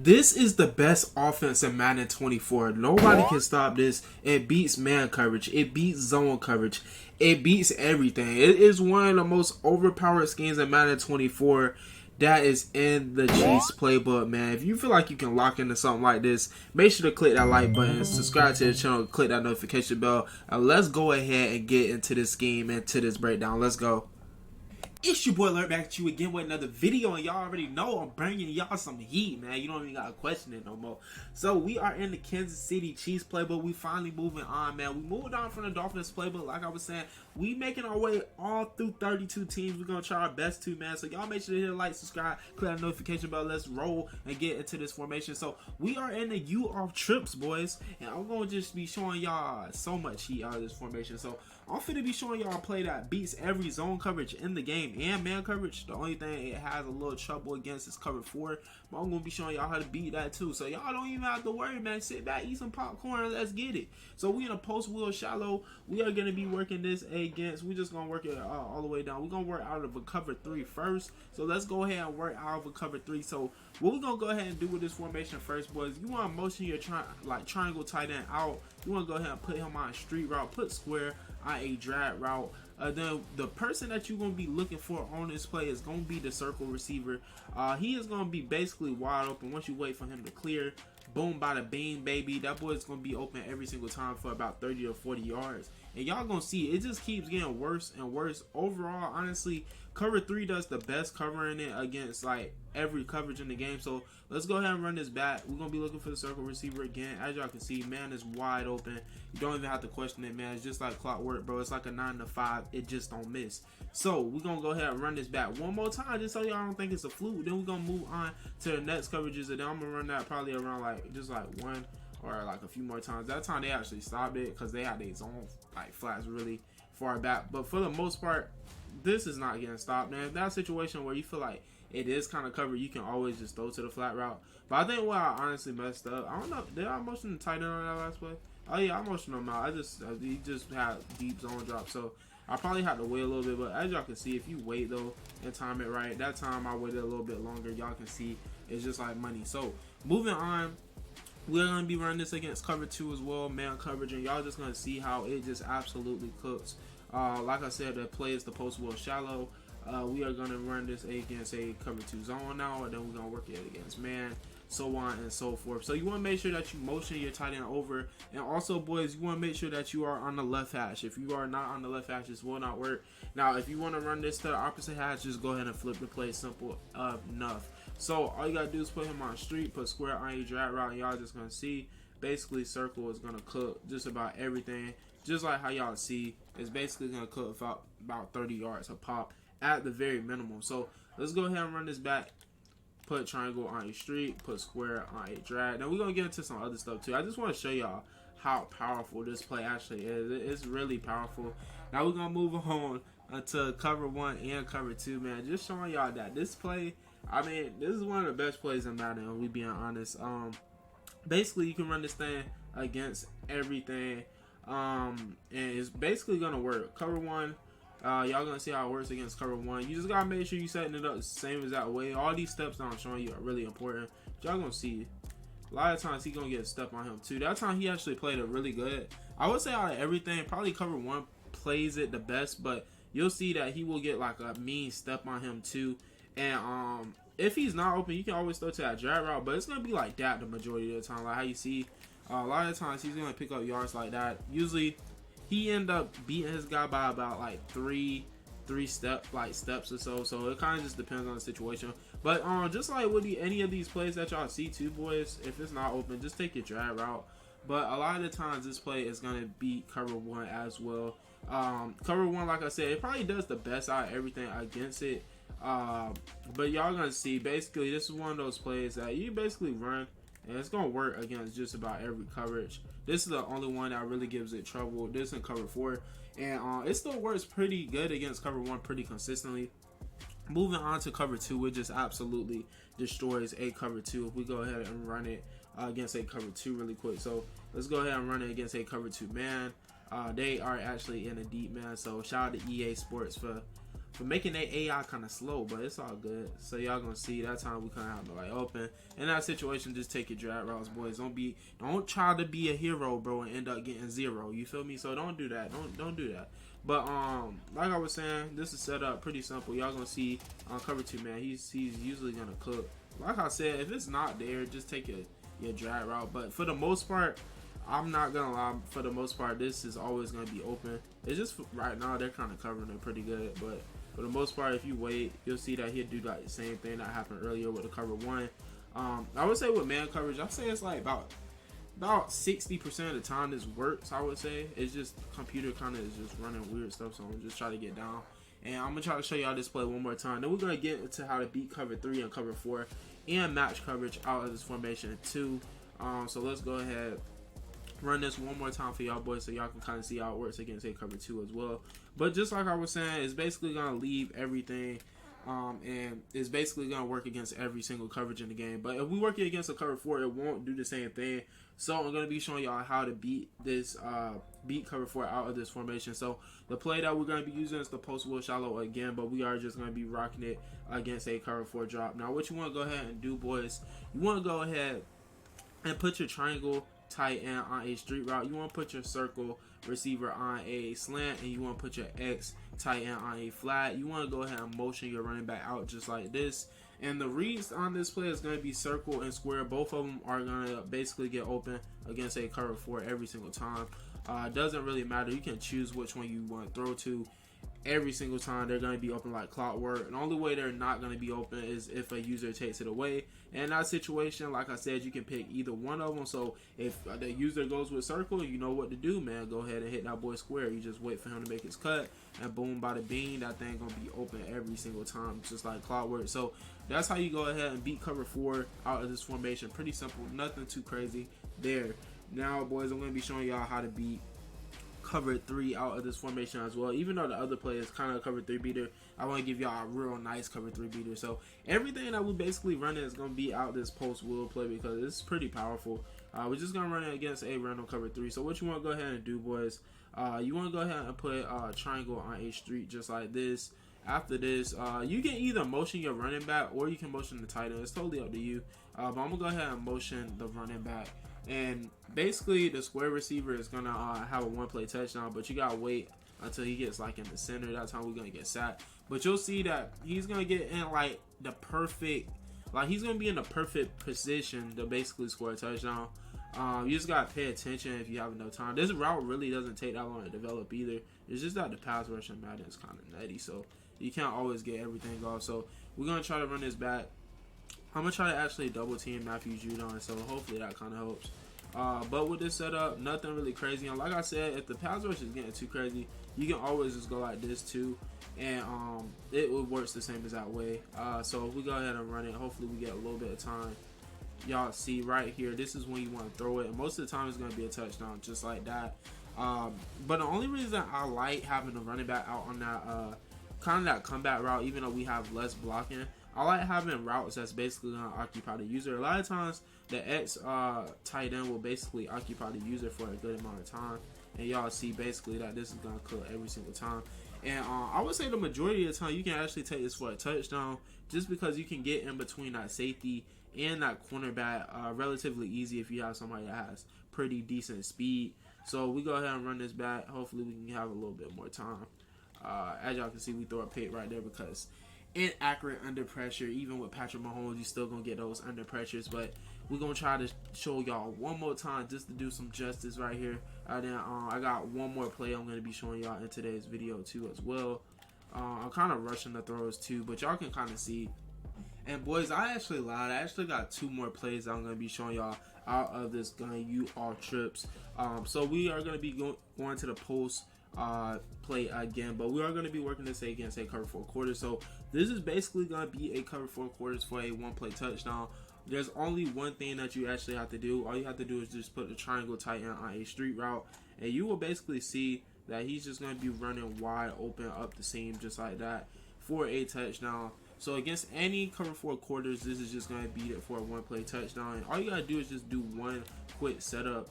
This is the best offense in Madden 24. Nobody can stop this. It beats man coverage. It beats zone coverage. It beats everything. It is one of the most overpowered schemes in Madden 24 that is in the Chiefs playbook, man. If you feel like you can lock into something like this, make sure to click that like button, subscribe to the channel, click that notification bell, and let's go ahead and get into this scheme and to this breakdown. Let's go. It's your boy Alert back at you again with another video, and y'all already know I'm bringing y'all some heat, man. You don't even gotta question it no more. So we are in the Kansas City Chiefs playbook. We finally moving on, man. We moved on from the Dolphins playbook. Like I was saying, we making our way all through 32 teams. We're gonna try our best to, man. So y'all make sure to hit a like, subscribe, click that notification bell. Let's roll and get into this formation. So we are in the U of trips, boys, and I'm gonna just be showing y'all so much heat out of this formation. So I'm finna be showing y'all a play that beats every zone coverage in the game and man coverage. The only thing it has a little trouble against is cover 4. But I'm gonna be showing y'all how to beat that too. So y'all don't even have to worry, man. Sit back, eat some popcorn, and let's get it. So we in a post wheel shallow. We are gonna be working this against. We just gonna work it all the way down. We're gonna work out of a cover 3 first. So let's go ahead and work out of a cover 3. So what we're gonna go ahead and do with this formation first, boys, you want to motion your triangle tight end out. You want to go ahead and put him on a street route, put square on a drag route. Then the person that you're going to be looking for on this play is going to be the circle receiver. He is going to be basically wide open once you wait for him to clear. Boom, bada bing, baby. That boy is going to be open every single time for about 30 or 40 yards. And y'all going to see it just keeps getting worse and worse. Overall, honestly, cover 3 does the best covering it against like every coverage in the game. So let's go ahead and run this back. We're going to be looking for the circle receiver again. As y'all can see, man is wide open. You don't even have to question it, man. It's just like clockwork, bro. It's like a 9 to 5. It just don't miss. So we're going to go ahead and run this back one more time just so y'all don't think it's a fluke. Then we're going to move on to the next coverages. And then I'm going to run that probably around like just like one or like a few more times. That time they actually stopped it because they had their zone like flats really far back. But for the most part, this is not getting stopped. Now, if that's a situation where you feel like it is kind of covered, you can always just throw to the flat route. But I think what I honestly messed up, I don't know, did I motion the tight end on that last play? Oh yeah, I motioned him out. He just had deep zone drop, so I probably had to wait a little bit. But as y'all can see, if you wait though and time it right, that time I waited a little bit longer. Y'all can see it's just like money. So moving on, we're going to be running this against cover 2 as well, man coverage, and y'all just going to see how it just absolutely cooks. Like I said, the play is the post wheel shallow. We are going to run this against a cover 2 zone now, and then we're going to work it against man, so on and so forth. So you want to make sure that you motion your tight end over, and also, boys, you want to make sure that you are on the left hash. If you are not on the left hash, this will not work. Now, if you want to run this to the opposite hash, just go ahead and flip the play. Simple enough. So all you gotta do is put him on street, put square on your drag route, and y'all just gonna see basically circle is gonna cook just about everything. Just like how y'all see, it's basically gonna cook about 30 yards a pop at the very minimum. So let's go ahead and run this back. Put triangle on a street, put square on a drag. Now we're gonna get into some other stuff too. I just want to show y'all how powerful this play actually is. It's really powerful. Now we're gonna move on to cover 1 and cover 2, man. Just showing y'all that this play, I mean, this is one of the best plays in Madden, we being honest. Basically you can run this thing against everything, and it's basically gonna work. Cover 1, y'all gonna see how it works against cover 1. You just gotta make sure you setting it up the same as that way. All these steps that I'm showing you are really important. Y'all gonna see a lot of times he gonna get a step on him too. That time he actually played it really good. I would say out of everything, probably cover 1 plays it the best, but you'll see that he will get like a mean step on him too. And if he's not open, you can always throw to that drag route, but it's gonna be like that the majority of the time. Like how you see, a lot of times he's gonna pick up yards like that. Usually, he end up beating his guy by about like three steps or so. So it kind of just depends on the situation. But just like with any of these plays that y'all see too, boys, if it's not open, just take your drag route. But a lot of the times this play is gonna beat cover 1 as well. Cover 1, like I said, it probably does the best out of everything against it. But y'all gonna see, basically this is one of those plays that you basically run and it's gonna work against just about every coverage. This is the only one that really gives it trouble. This in cover 4, and it still works pretty good against cover 1 pretty consistently. Moving on to cover 2, it just absolutely destroys a cover 2 if we go ahead and run it against a cover 2 really quick. So let's go ahead and run it against a cover 2 man. They are actually in a deep man, so shout out to EA Sports for for making that AI kind of slow, but it's all good. So y'all gonna see that time we kind of have nobody open. In that situation, just take your drag routes, boys. Don't try to be a hero, bro, and end up getting 0. You feel me? So don't do that. Don't do that. But like I was saying, this is set up pretty simple. Y'all gonna see on cover 2, man. He's usually gonna cook. Like I said, if it's not there, just take your drag route. But for the most part, I'm not gonna lie, for the most part, this is always gonna be open. It's just right now they're kind of covering it pretty good, but for the most part, if you wait, you'll see that he'll do like the same thing that happened earlier with the cover 1. I would say with man coverage, I'd say it's like about 60% of the time this works. I would say it's just computer kind of is just running weird stuff, so I'm just trying to get down. And I'm gonna try to show y'all this play one more time. Then we're gonna get into how to beat cover 3 and cover 4 and match coverage out of this formation too. So let's go ahead, run this one more time for y'all boys so y'all can kind of see how it works against a cover 2 as well. But just like I was saying, it's basically gonna leave everything, and it's basically gonna work against every single coverage in the game. But if we work it against a cover 4, it won't do the same thing. So I'm gonna be showing y'all how to beat this beat cover 4 out of this formation. So the play that we're gonna be using is the post will shallow again, but we are just gonna be rocking it against a cover 4 drop. Now what you want to go ahead and do, boys, you want to go ahead and put your triangle tight end on a street route. You want to put your circle receiver on a slant, and you want to put your X tight end on a flat. You want to go ahead and motion your running back out just like this. And the reads on this play is going to be circle and square. Both of them are going to basically get open against a cover 4 every single time. It doesn't really matter. You can choose which one you want to throw to. Every single time they're going to be open like clockwork. And the only way they're not going to be open is if a user takes it away. And in that situation, like I said, you can pick either one of them. So if the user goes with circle, you know what to do, man. Go ahead and hit that boy square. You just wait for him to make his cut, and boom, bada bing, that thing going to be open every single time, just like clockwork. So that's how you go ahead and beat cover 4 out of this formation. Pretty simple, nothing too crazy there. Now, boys, I'm going to be showing y'all how to beat cover 3 out of this formation as well. Even though the other play is kind of a cover 3 beater, I want to give y'all a real nice cover 3 beater. So everything that we basically running is going to be out this post will play because it's pretty powerful. We're just going to run it against a random cover 3. So what you want to go ahead and do, boys, you want to go ahead and put a triangle on a street just like this. After this, you can either motion your running back or you can motion the tight end. It's totally up to you. But I'm going to go ahead and motion the running back. And basically, the square receiver is going to have a one-play touchdown, but you got to wait until he gets like in the center. That's how we're going to get sacked. But you'll see that he's going to get in like the perfect, like he's going to be in the perfect position to basically score a touchdown. You just got to pay attention if you have enough time. This route really doesn't take that long to develop either. It's just that the pass rush in Madden is kind of nutty, so you can't always get everything off. So we're going to try to run this back. I'm going to try to actually double team Matthew Judon, so hopefully that kind of helps. But with this setup, nothing really crazy. And like I said, if the pass rush is getting too crazy, you can always just go like this too. And it works the same as that way. So if we go ahead and run it, hopefully we get a little bit of time. Y'all see right here, this is when you want to throw it. And most of the time it's going to be a touchdown just like that. But the only reason I like having the running back out on that kind of that comeback route, even though we have less blocking, I like having routes that's basically going to occupy the user. A lot of times, the X tight end will basically occupy the user for a good amount of time. And y'all see basically that this is going to cook every single time. And I would say the majority of the time, you can actually take this for a touchdown just because you can get in between that safety and that cornerback relatively easy if you have somebody that has pretty decent speed. So we go ahead and run this back. Hopefully, we can have a little bit more time. As y'all can see, we throw a pick right there because inaccurate under pressure. Even with Patrick Mahomes, you still gonna get those under pressures, but we're gonna try to show y'all one more time just to do some justice right here. Then I got one more play I'm gonna be showing y'all in today's video too as well. I'm kind of rushing the throws too, but y'all can kind of see. And boys, I actually lied. I actually got 2 more plays I'm going to be showing y'all out of this Gun You All Trips. So we are going to be going to the post play again, but we are going to be working this against a cover 4 quarters. So this is basically going to be a cover 4 quarters for a 1-play touchdown. There's only one thing that you actually have to do. All you have to do is just put the triangle tight end on a street route, and you will basically see that he's just going to be running wide open up the seam just like that for a touchdown. So against any cover 4 quarters, this is just going to beat it for a 1-play touchdown. And all you got to do is just do one quick setup.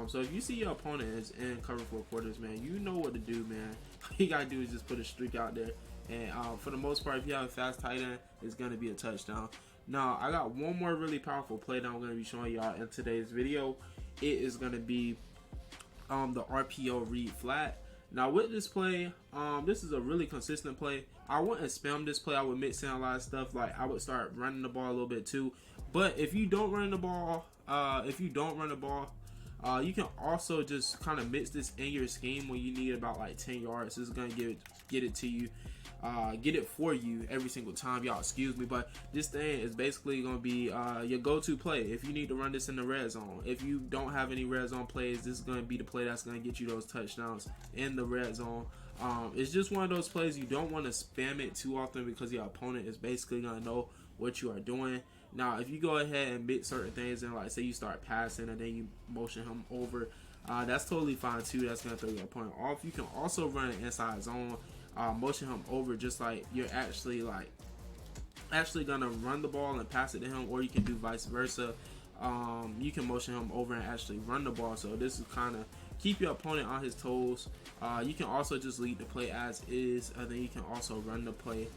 So if you see your opponent is in cover 4 quarters, man, you know what to do, man. All you got to do is just put a streak out there And for the most part, if you have a fast tight end, it's going to be a touchdown. Now, I got one more really powerful play that I'm going to be showing y'all in today's video. It is going to be the RPO read flat. Now with this play, this is a really consistent play. I wouldn't spam this play. I would mix in a lot of stuff. Like I would start running the ball a little bit too. But if you don't run the ball, you can also just kind of mix this in your scheme when you need about like 10 yards. This is gonna get it to you. Get it for you every single time, y'all excuse me, but this thing is basically going to be your go-to play if you need to run this in the red zone. If you don't have any red zone plays, this is going to be the play that's going to get you those touchdowns in the red zone. It's just one of those plays you don't want to spam it too often because your opponent is basically going to know what you are doing. Now if you go ahead and mix certain things and like say you start passing and then you motion him over, that's totally fine too. That's going to throw your opponent off. You can also run an inside zone, motion him over just like you're actually gonna run the ball and pass it to him, or you can do vice versa. You can motion him over and actually run the ball, so this is kind of keep your opponent on his toes. You can also just lead the play as is, and then you can also run the play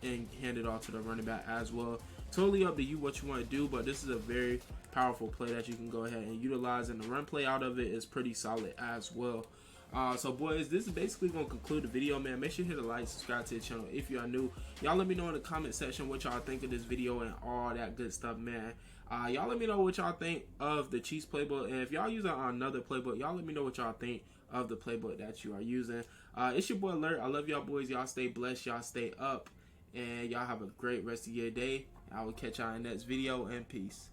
and hand it off to the running back as well. Totally up to you what you want to do, but this is a very powerful play that you can go ahead and utilize, and the run play out of it is pretty solid as well. So boys, this is basically going to conclude the video, man. Make sure you hit a like, subscribe to the channel if you are new. Y'all let me know in the comment section what y'all think of this video and all that good stuff, man. Y'all let me know what y'all think of the Chiefs playbook, and if y'all use another playbook, y'all let me know what y'all think of the playbook that you are using. It's your boy Alert. I love y'all boys. Y'all stay blessed, y'all stay up, and y'all have a great rest of your day. I will catch y'all in the next video, and peace.